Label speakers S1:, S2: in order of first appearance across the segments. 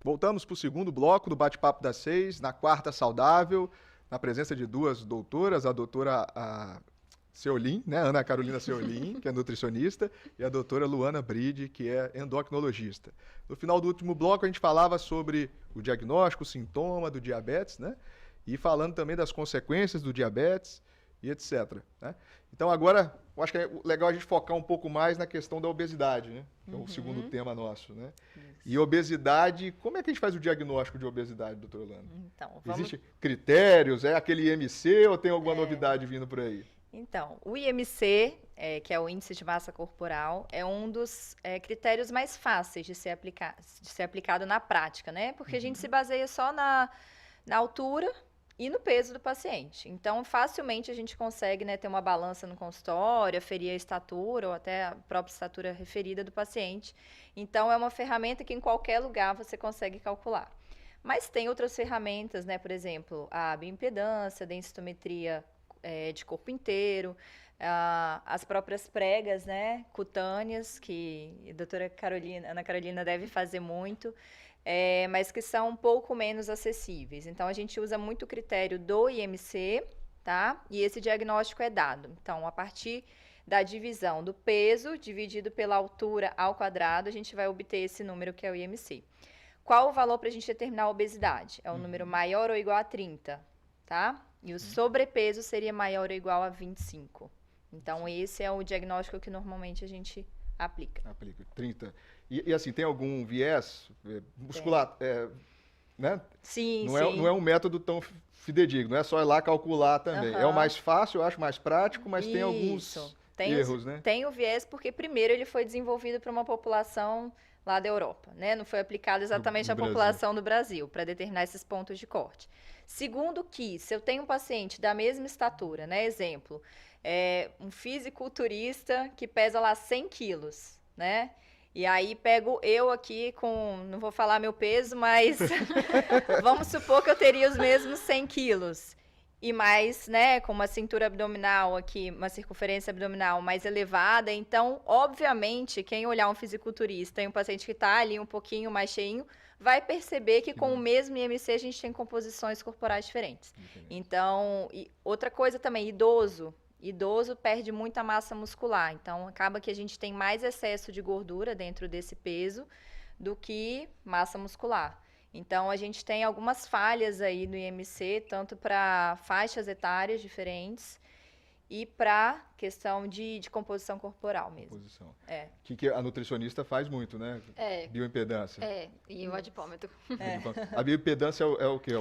S1: Voltamos para o segundo bloco do Bate-Papo das 6, na quarta saudável, na presença de duas doutoras, a doutora Seolim, né? Ana Carolina Seolim, que é nutricionista, e a doutora Luana Bride, que é endocrinologista. No final do último bloco, a gente falava sobre o diagnóstico, o sintoma do diabetes, né? E falando também das consequências do diabetes e etc. Né? Então agora, eu acho que é legal a gente focar um pouco mais na questão da obesidade, né? Que é o segundo tema nosso, né? Isso. E obesidade, como é que a gente faz o diagnóstico de obesidade, doutora Lana?
S2: Então,
S1: Existem critérios? É aquele IMC ou tem alguma novidade vindo por aí?
S2: Então, o IMC, que é o Índice de Massa Corporal, é um dos critérios mais fáceis de ser aplicado na prática, né? Porque a gente se baseia só na altura e no peso do paciente. Então, facilmente a gente consegue, né, ter uma balança no consultório, aferir a estatura ou até a própria estatura referida do paciente. Então, é uma ferramenta que em qualquer lugar você consegue calcular. Mas tem outras ferramentas, né? Por exemplo, a bioimpedância, a densitometria de corpo inteiro, as próprias pregas, né, cutâneas, que a doutora Ana Carolina deve fazer muito, mas que são um pouco menos acessíveis. Então, a gente usa muito o critério do IMC, tá? E esse diagnóstico é dado. Então, a partir da divisão do peso dividido pela altura ao quadrado, a gente vai obter esse número que é o IMC. Qual o valor para a gente determinar a obesidade? É um número maior ou igual a 30, tá? E o sobrepeso seria maior ou igual a 25. Então, esse é o diagnóstico que normalmente a gente aplica.
S1: Aplica, 30. E assim, tem algum viés muscular, né?
S2: Sim,
S1: não é um método tão fidedigno, não é só ir lá calcular também. É o mais fácil, eu acho mais prático, mas tem alguns erros, né?
S2: Tem o viés porque, primeiro, ele foi desenvolvido para uma população lá da Europa, né? Não foi aplicado exatamente à população do Brasil, para determinar esses pontos de corte. Segundo que, se eu tenho um paciente da mesma estatura, né? Exemplo, um fisiculturista que pesa lá 100 quilos, né? E aí pego eu aqui com, não vou falar meu peso, mas vamos supor que eu teria os mesmos 100 quilos. E mais, né, com uma cintura abdominal aqui, uma circunferência abdominal mais elevada. Então, obviamente, quem olhar um fisiculturista e um paciente que está ali um pouquinho mais cheinho, vai perceber que com o mesmo IMC a gente tem composições corporais diferentes. Então, e outra coisa também, idoso. Idoso perde muita massa muscular. Então, acaba que a gente tem mais excesso de gordura dentro desse peso do que massa muscular. Então, a gente tem algumas falhas aí no IMC, tanto para faixas etárias diferentes e para questão de composição corporal mesmo.
S1: Composição. Que a nutricionista faz muito, né? Bioimpedância.
S3: E o adipômetro.
S1: A bioimpedância é o quê?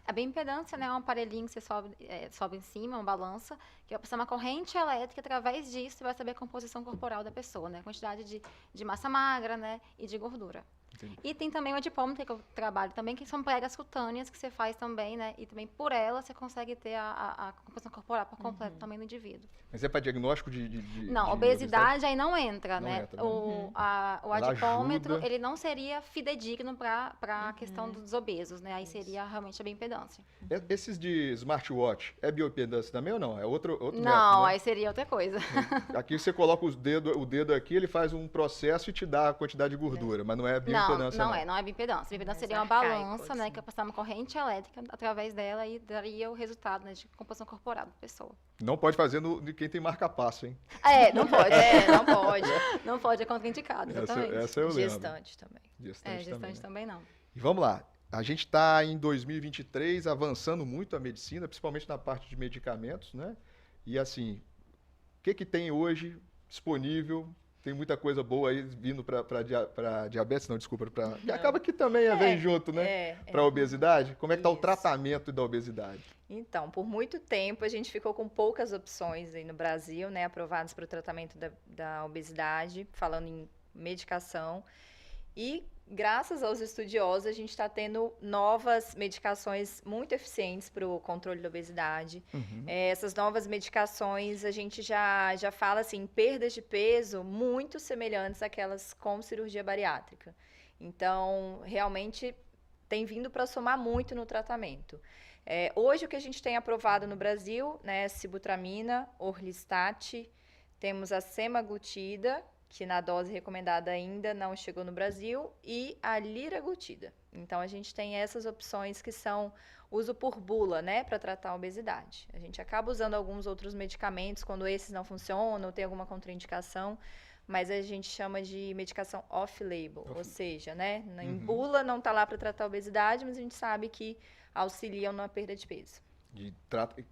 S3: A bioimpedância, né, é um aparelhinho que você sobe em cima, uma balança, que vai passar uma corrente elétrica, através disso você vai saber a composição corporal da pessoa, né? A quantidade de massa magra, né, e de gordura. Entendi. E tem também o adipômetro, que eu trabalho também, que são pregas cutâneas que você faz também, né? E também por ela você consegue ter a composição corporal por completo também no indivíduo.
S1: Mas é para diagnóstico de
S3: não, obesidade aí não entra,
S1: não
S3: né?
S1: Entra,
S3: o adipômetro, ele não seria fidedigno para a questão dos obesos, né? Aí seria realmente a bioimpedância.
S1: Esses de smartwatch, é bioimpedância também ou não? É outro
S3: não,
S1: método, né?
S3: Aí seria outra coisa.
S1: Aqui você coloca o dedo aqui, ele faz um processo e te dá a quantidade de gordura, mas não é bioimpedância.
S3: Não é bioimpedância. Bioimpedância seria uma balança, né? Que ia passar uma corrente elétrica através dela e daria o resultado, né, de composição corporal da pessoa.
S1: Não pode fazer de quem tem marca-passo, hein?
S3: Não pode.
S2: Não pode.
S3: Não pode, é contraindicado, exatamente.
S1: Essa eu lembro.
S2: Gestante também.
S3: Gestante também não.
S1: E vamos lá. A gente está em 2023 avançando muito a medicina, principalmente na parte de medicamentos, né? E assim, o que tem hoje disponível? Tem muita coisa boa aí vindo para diabetes, não, desculpa, que acaba que também vem junto, né? Para obesidade. Como é que está o tratamento da obesidade?
S2: Então, por muito tempo a gente ficou com poucas opções aí no Brasil, né, aprovadas para o tratamento da obesidade, falando em medicação. E graças aos estudiosos, a gente está tendo novas medicações muito eficientes para o controle da obesidade. Essas novas medicações, a gente já fala assim, perdas de peso muito semelhantes àquelas com cirurgia bariátrica. Então, realmente, tem vindo para somar muito no tratamento. Hoje, o que a gente tem aprovado no Brasil, né, sibutramina, orlistat, temos a semaglutida, que na dose recomendada ainda não chegou no Brasil, e a liraglutida. Então, a gente tem essas opções que são uso por bula, né, para tratar a obesidade. A gente acaba usando alguns outros medicamentos quando esses não funcionam, ou tem alguma contraindicação, mas a gente chama de medicação off-label, ou seja, né, em bula não está lá para tratar a obesidade, mas a gente sabe que auxiliam na perda de peso.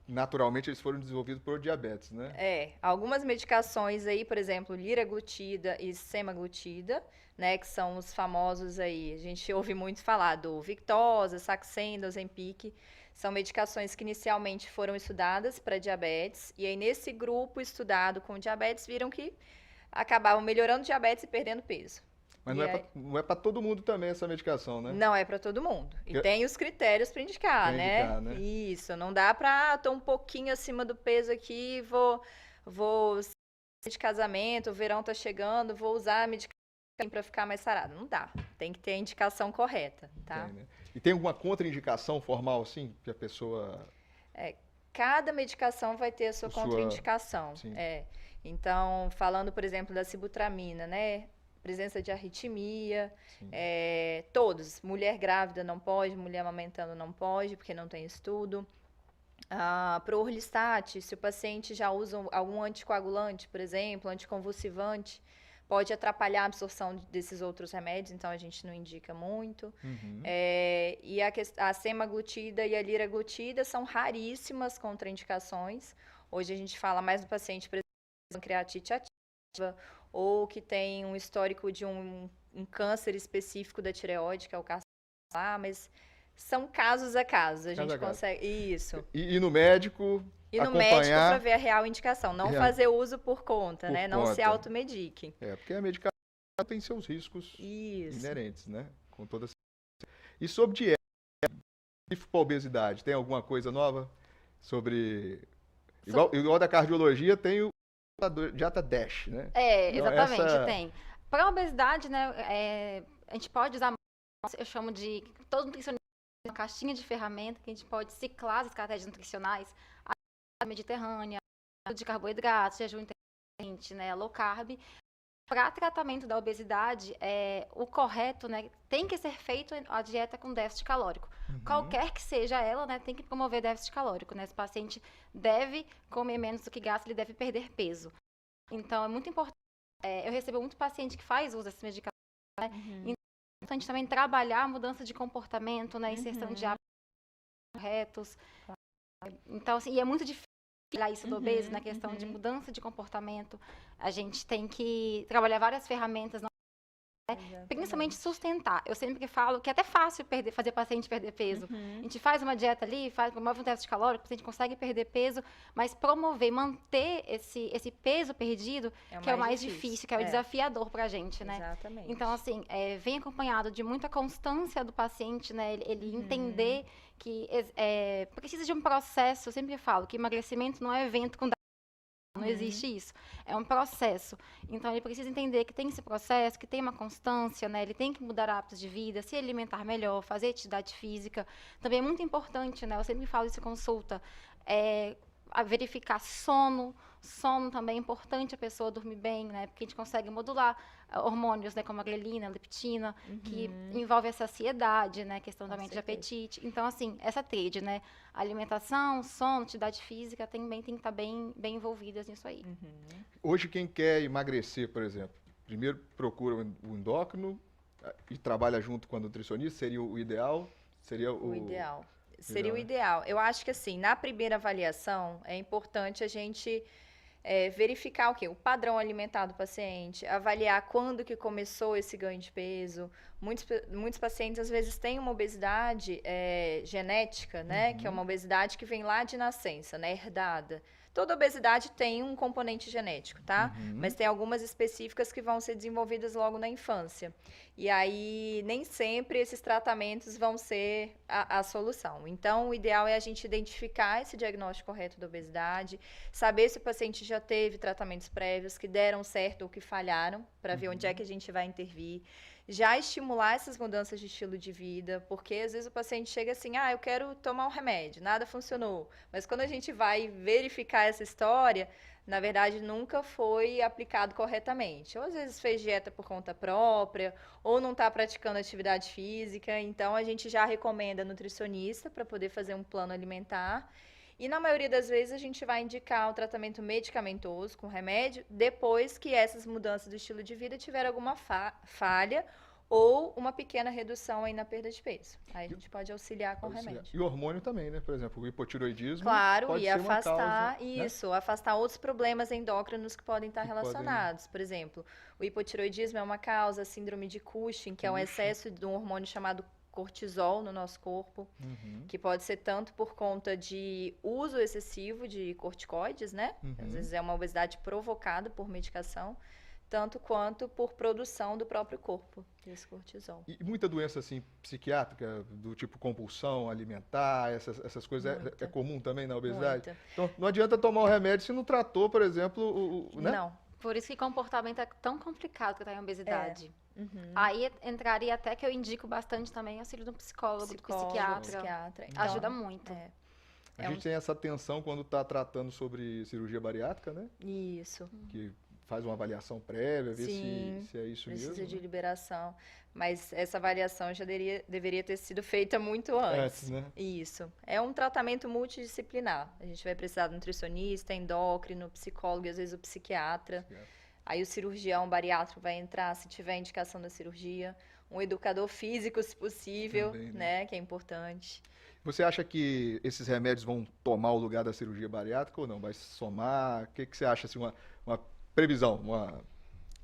S1: Naturalmente, eles foram desenvolvidos por diabetes, né?
S2: Algumas medicações aí, por exemplo, liraglutida e semaglutida, né, que são os famosos aí, a gente ouve muito falar do Victoza, Saxenda, Ozempic, são medicações que inicialmente foram estudadas para diabetes, e aí nesse grupo estudado com diabetes, viram que acabavam melhorando diabetes e perdendo peso.
S1: Mas não é para todo mundo também essa medicação, né?
S2: Não é para todo mundo. E tem os critérios para indicar, né? Isso, não dá para tô um pouquinho acima do peso aqui, vou de casamento, o verão tá chegando, vou usar a medicação para ficar mais sarado. Não dá. Tem que ter a indicação correta, tá?
S1: Tem, né? E tem alguma contraindicação formal assim que a pessoa
S2: Cada medicação vai ter a sua contraindicação. Então, falando, por exemplo, da sibutramina, né? Presença de arritmia, todos. Mulher grávida não pode, mulher amamentando não pode, porque não tem estudo. Para o orlistat, se o paciente já usa algum anticoagulante, por exemplo, anticonvulsivante, pode atrapalhar a absorção desses outros remédios, então a gente não indica muito. E a semaglutida e a liraglutida são raríssimas contraindicações. Hoje a gente fala mais do paciente, por exemplo, com pancreatite ativa, ou que tem um histórico de um câncer específico da tireoide, que é o carcinoma, mas são casos a casos, a gente consegue... Isso.
S1: E no médico...
S2: E no médico para ver a real indicação, não fazer uso por conta, né? Não se automedique.
S1: Porque a medicação tem seus riscos inerentes, né? Com toda certeza. E sobre dieta, para obesidade, tem alguma coisa nova sobre... Igual da cardiologia, tem a dieta DASH, né?
S3: Exatamente, tem. Para a obesidade, né, a gente pode usar, eu chamo de, todo nutricionista tem uma caixinha de ferramentas que a gente pode ciclar as estratégias nutricionais, a mediterrânea, de carboidratos, jejum intermitente, né, low carb. Para tratamento da obesidade, o correto, né, tem que ser feito a dieta com déficit calórico. Qualquer que seja ela, né, tem que promover déficit calórico, né? Esse paciente deve comer menos do que gasta, ele deve perder peso. Então, é muito importante. Eu recebo muito paciente que faz uso dessa medicação, né? Então, é importante também trabalhar a mudança de comportamento, né, inserção de hábitos corretos. Então, assim, e é muito difícil trabalhar isso do obeso, na questão de mudança de comportamento. A gente tem que trabalhar várias ferramentas, principalmente sustentar. Eu sempre falo que é até fácil fazer paciente perder peso. A gente faz uma dieta ali, promove um déficit calórico, o paciente consegue perder peso, mas promover, manter esse peso perdido, que é o mais difícil, que é o desafiador pra gente, né?
S2: Exatamente.
S3: Então, assim, vem acompanhado de muita constância do paciente, né? Ele entender que precisa de um processo. Eu sempre falo que emagrecimento não é evento com não existe isso. É um processo. Então, ele precisa entender que tem esse processo, que tem uma constância, né? Ele tem que mudar hábitos de vida, se alimentar melhor, fazer atividade física. Também é muito importante, né? Eu sempre falo isso em consulta. A verificar sono. Sono também é importante a pessoa dormir bem, né? Porque a gente consegue modular hormônios, né? Como a grelina, a leptina, que envolve a saciedade, né? Questão também de apetite. Então, assim, essa tríade, né? Alimentação, sono, atividade física também tem que estar bem envolvidas nisso aí.
S1: Hoje, quem quer emagrecer, por exemplo, primeiro procura o endócrino e trabalha junto com a nutricionista, seria o ideal? Seria o
S2: ideal. Seria o ideal. Eu acho que, assim, na primeira avaliação, é importante a gente verificar o quê? O padrão alimentar do paciente, avaliar quando que começou esse ganho de peso. Muitos pacientes, às vezes, têm uma obesidade genética, né? Que é uma obesidade que vem lá de nascença, né? Herdada. Toda obesidade tem um componente genético, tá? Mas tem algumas específicas que vão ser desenvolvidas logo na infância. E aí, nem sempre esses tratamentos vão ser a solução. Então, o ideal é a gente identificar esse diagnóstico correto da obesidade, saber se o paciente já teve tratamentos prévios que deram certo ou que falharam, para ver onde é que a gente vai intervir. já estimular essas mudanças de estilo de vida, porque às vezes o paciente chega assim, eu quero tomar um remédio, nada funcionou. Mas quando a gente vai verificar essa história, na verdade nunca foi aplicado corretamente. Ou às vezes fez dieta por conta própria, ou não está praticando atividade física, então a gente já recomenda nutricionista para poder fazer um plano alimentar. E na maioria das vezes a gente vai indicar o tratamento medicamentoso com remédio depois que essas mudanças do estilo de vida tiveram alguma falha ou uma pequena redução aí na perda de peso. Aí a gente pode auxiliar com remédio.
S1: E hormônio também, né? Por exemplo, o hipotiroidismo
S2: Claro,
S1: pode
S2: e
S1: ser uma
S2: afastar
S1: causa, né?
S2: isso, afastar outros problemas endócrinos que podem estar relacionados. Por exemplo, o hipotiroidismo é uma causa, a síndrome de Cushing, que é um excesso de um hormônio chamado cortisol no nosso corpo, que pode ser tanto por conta de uso excessivo de corticoides, né? Às vezes é uma obesidade provocada por medicação, tanto quanto por produção do próprio corpo desse cortisol.
S1: E muita doença assim psiquiátrica, do tipo compulsão alimentar, essas coisas é comum também na obesidade?
S2: Muita.
S1: Então não adianta tomar o remédio se não tratou, por exemplo, né?
S2: Não.
S3: Por isso que comportamento é tão complicado que tá em obesidade. Aí entraria até que eu indico bastante também auxílio de um psicólogo, do psiquiatra.
S2: Então,
S3: Ajuda muito.
S1: A gente tem essa atenção quando está tratando sobre cirurgia bariátrica, né?
S2: Isso.
S1: Que faz uma avaliação prévia, ver
S2: Sim,
S1: se é isso
S2: precisa
S1: mesmo.
S2: de liberação. Mas essa avaliação já deveria ter sido feita muito antes.
S1: Né?
S2: Isso. É um tratamento multidisciplinar. A gente vai precisar de nutricionista, endócrino, psicólogo e às vezes o psiquiatra. Aí o cirurgião bariátrico vai entrar, se tiver indicação da cirurgia. Um educador físico, se possível,
S1: também,
S2: né? Que é importante.
S1: Você acha que esses remédios vão tomar o lugar da cirurgia bariátrica ou não? Vai somar? O que você acha, assim, uma previsão?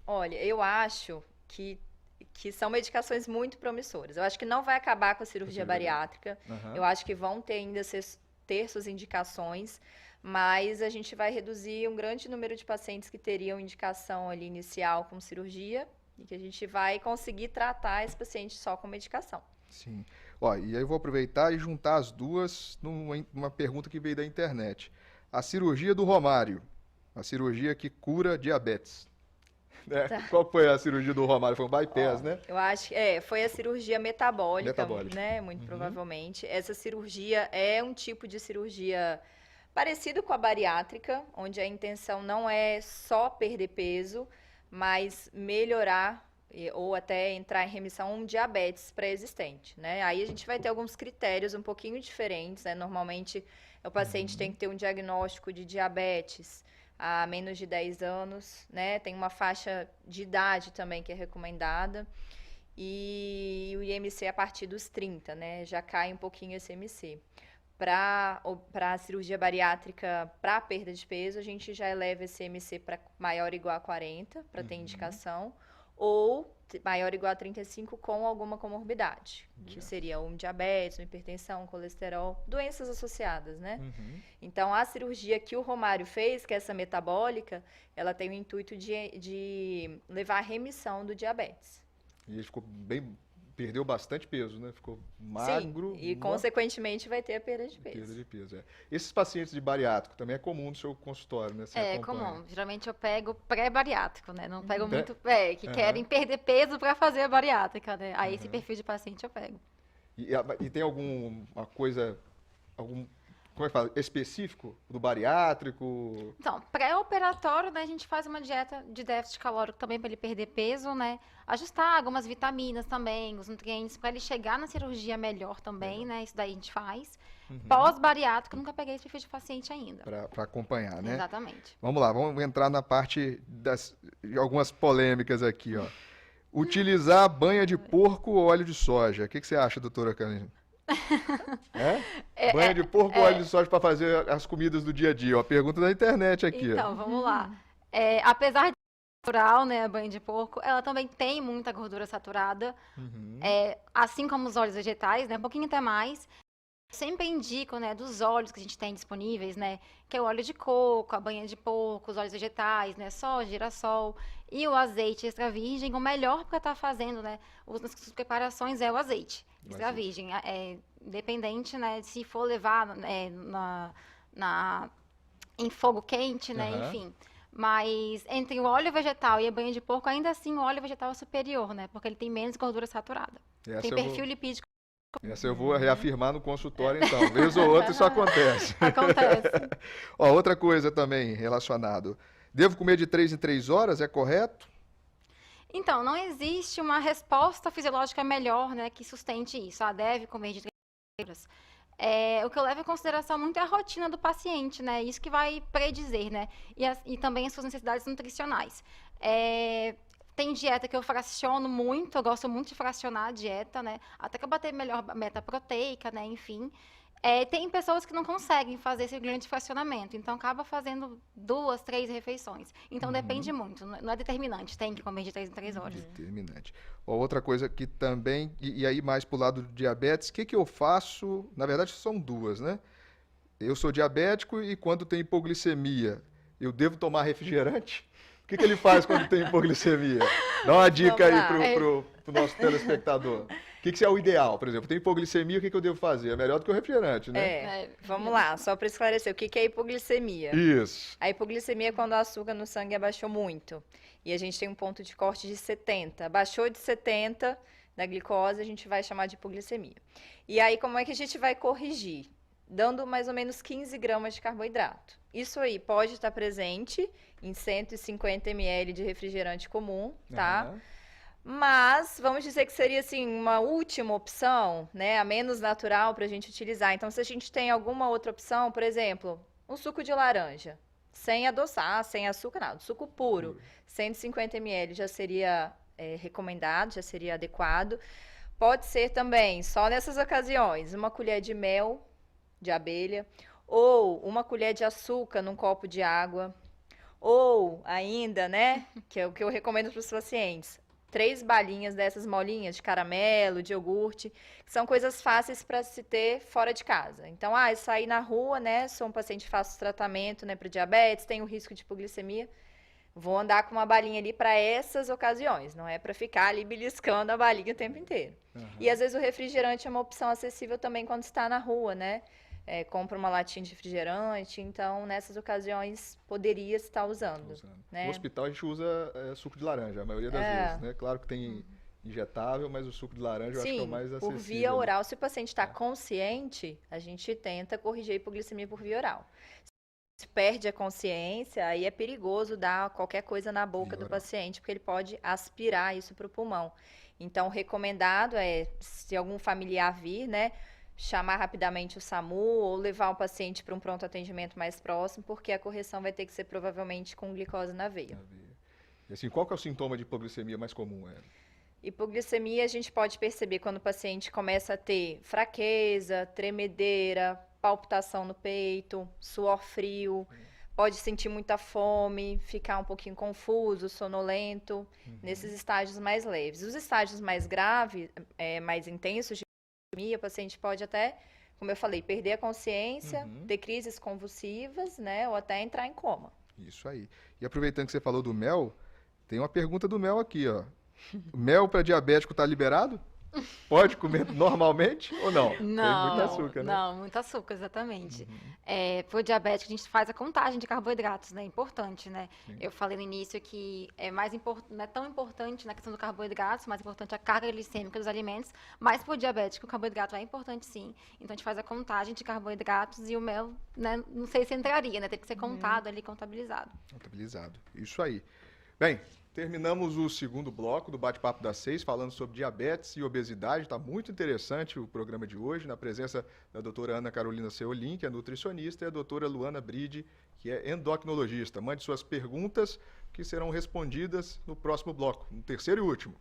S2: Olha, eu acho que são medicações muito promissoras. Eu acho que não vai acabar com a cirurgia bariátrica. Eu acho que vão ter ainda ter suas indicações, mas a gente vai reduzir um grande número de pacientes que teriam indicação ali inicial com cirurgia e que a gente vai conseguir tratar esse paciente só com medicação.
S1: Sim. Ó, e aí eu vou aproveitar e juntar as duas numa pergunta que veio da internet. A cirurgia do Romário, a cirurgia que cura diabetes. Né?
S2: Tá.
S1: Qual foi a cirurgia do Romário? Foi um bypass, né?
S2: Eu acho que foi a cirurgia metabólica, né? Muito
S1: Uhum.
S2: provavelmente. Essa cirurgia é um tipo de cirurgia parecido com a bariátrica, onde a intenção não é só perder peso, mas melhorar ou até entrar em remissão um diabetes pré-existente, né? Aí a gente vai ter alguns critérios um pouquinho diferentes, né? Normalmente o paciente tem que ter um diagnóstico de diabetes há menos de 10 anos, né? Tem uma faixa de idade também que é recomendada. E o IMC a partir dos 30, né? Já cai um pouquinho esse IMC. Para a cirurgia bariátrica, para perda de peso, a gente já eleva esse IMC para maior ou igual a 40, para ter indicação, ou maior ou igual a 35 com alguma comorbidade, que seria um diabetes, uma hipertensão, colesterol, doenças associadas, né? Então, a cirurgia que o Romário fez, que é essa metabólica, ela tem o intuito de levar à remissão do diabetes.
S1: E ele perdeu bastante peso, né? Ficou magro.
S2: Sim, e consequentemente vai ter a perda de peso.
S1: Perda de peso, é. Esses pacientes de bariátrico também é comum no seu consultório, né? Você acompanha.
S3: Comum. Geralmente eu pego pré-bariátrico, né? Não pego muito que querem perder peso para fazer a bariátrica, né? Aí esse perfil de paciente eu pego.
S1: E tem alguma coisa, como é que fala, específico do bariátrico?
S3: Então, pré-operatório, né, a gente faz uma dieta de déficit calórico também para ele perder peso, né? Ajustar algumas vitaminas também, os nutrientes, para ele chegar na cirurgia melhor também, né? Isso daí a gente faz. Pós-bariátrico, nunca peguei esse perfil de paciente ainda.
S1: Para acompanhar, né?
S3: Exatamente.
S1: Vamos lá, vamos entrar na parte de algumas polêmicas aqui, ó. Utilizar banha de porco ou óleo de soja. O que você acha, doutora Carolina? Banha de porco ou óleo de soja para fazer as comidas do dia a dia? Ó, pergunta da internet aqui.
S3: Então, vamos lá. Apesar de natural, né, a banha de porco, ela também tem muita gordura saturada, assim como os óleos vegetais, né, um pouquinho até mais. Sempre indico, né, dos óleos que a gente tem disponíveis, né, que é o óleo de coco, a banha de porco, os óleos vegetais, né, soja, girassol e o azeite extra virgem. O melhor para estar fazendo, né, nas preparações é o azeite extra virgem, independente, né, se for levar em fogo quente, né, enfim. Mas entre o óleo vegetal e a banha de porco, ainda assim o óleo vegetal é superior, né? Porque ele tem menos gordura saturada. Tem perfil lipídico.
S1: Essa eu vou reafirmar no consultório, então. Vez ou outra isso acontece.
S3: Acontece.
S1: Ó, outra coisa também relacionado. Devo comer de 3 em 3 horas, é correto?
S3: Então, não existe uma resposta fisiológica melhor, né, que sustente isso. Deve comer de 3 horas. O que eu levo em consideração muito é a rotina do paciente, né? Isso que vai predizer, né? E também as suas necessidades nutricionais. Tem dieta que eu fraciono muito, eu gosto muito de fracionar a dieta, né? Até que eu bater melhor a meta proteica, né? Enfim. Tem pessoas que não conseguem fazer esse grande fracionamento, então acaba fazendo 2, 3 refeições. Então depende muito, não é determinante, tem que comer de 3 em 3 horas.
S1: Determinante. Ó, outra coisa que também, e aí mais pro lado do diabetes, o que eu faço? Na verdade são duas, né? Eu sou diabético e quando tem hipoglicemia, eu devo tomar refrigerante? O que ele faz quando tem hipoglicemia? Dá uma dica aí pro nosso telespectador. O que é o ideal? Por exemplo, tem hipoglicemia, o que eu devo fazer? É melhor do que o refrigerante, né?
S2: Vamos lá, só para esclarecer, o que é hipoglicemia?
S1: Isso.
S2: A hipoglicemia é quando o açúcar no sangue abaixou muito. E a gente tem um ponto de corte de 70. Abaixou de 70 da glicose, a gente vai chamar de hipoglicemia. E aí, como é que a gente vai corrigir? Dando mais ou menos 15 gramas de carboidrato. Isso aí pode estar presente em 150 ml de refrigerante comum, tá? Mas vamos dizer que seria assim uma última opção, né, a menos natural para a gente utilizar. Então, se a gente tem alguma outra opção, por exemplo, um suco de laranja, sem adoçar, sem açúcar, nada, suco puro, 150 ml já seria recomendado, já seria adequado. Pode ser também, só nessas ocasiões, uma colher de mel de abelha, ou uma colher de açúcar num copo de água, ou ainda, né, que é o que eu recomendo para os pacientes, 3 balinhas dessas molinhas de caramelo, de iogurte, que são coisas fáceis para se ter fora de casa. Então, sair na rua, né, sou um paciente que faço tratamento, né, para diabetes, tenho risco de hipoglicemia, vou andar com uma balinha ali para essas ocasiões, não é para ficar ali beliscando a balinha o tempo inteiro. E às vezes o refrigerante é uma opção acessível também quando está na rua, né? Compra uma latinha de refrigerante, então nessas ocasiões poderia estar usando. Né?
S1: No hospital a gente usa suco de laranja, a maioria das vezes, né? Claro que tem injetável, mas o suco de laranja eu acho que é o mais acessível.
S2: Por via oral, se o paciente está consciente, a gente tenta corrigir a hipoglicemia por via oral. Se perde a consciência, aí é perigoso dar qualquer coisa na boca do paciente, porque ele pode aspirar isso para o pulmão. Então, o recomendado se algum familiar vir, né, chamar rapidamente o SAMU ou levar o paciente para um pronto atendimento mais próximo, porque a correção vai ter que ser provavelmente com glicose na veia.
S1: E assim, qual que é o sintoma de hipoglicemia mais comum?
S2: Hipoglicemia a gente pode perceber quando o paciente começa a ter fraqueza, tremedeira, palpitação no peito, suor frio, pode sentir muita fome, ficar um pouquinho confuso, sonolento, nesses estágios mais leves. Os estágios mais graves, mais intensos de hipoglicemia, o paciente pode até, como eu falei, perder a consciência, ter crises convulsivas, né, ou até entrar em coma.
S1: Isso aí. E aproveitando que você falou do mel, tem uma pergunta do mel aqui, ó. Mel para diabético está liberado? Pode comer normalmente ou não?
S3: Não,
S1: tem muito açúcar, né?
S3: Não, muito açúcar, exatamente. Para o diabético, a gente faz a contagem de carboidratos, né? Importante, né? Sim. Eu falei no início que não é tão importante na questão do carboidrato, mais importante a carga glicêmica dos alimentos, mas para o diabético o carboidrato é importante sim. Então a gente faz a contagem de carboidratos e o mel, né? Não sei se entraria, né? Tem que ser contado ali, contabilizado.
S1: Contabilizado, isso aí. Bem, terminamos o segundo bloco do Bate-Papo das 6, falando sobre diabetes e obesidade. Está muito interessante o programa de hoje, na presença da doutora Ana Carolina Seolim, que é nutricionista, e a doutora Luana Bride, que é endocrinologista. Mande suas perguntas, que serão respondidas no próximo bloco, no terceiro e último.